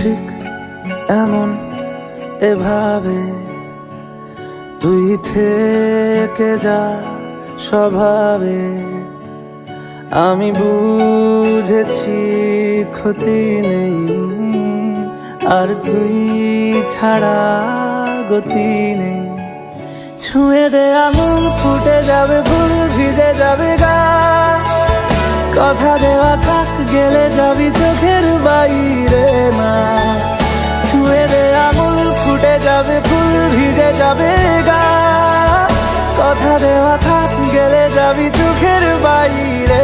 ঠিক এমন এভাবে তুই থেকে যা স্বভাবে। আমি বুঝেছি ক্ষতি নেই, আর তুই ছাড়া গতি নেই। ছুঁয়ে দে আঙুল, ফুটে যাবে ফুল, ভিজে যাবে গা। কথা দেওয়া থাক, গেলে যাবি চোখের বাইরে না। ছুঁয়ে দে আঙুল, ফুটে যাবে ফুল, ভিজে যাবে গা। কথা দেওয়া থাক, গেলে যাবি চোখের বাইরে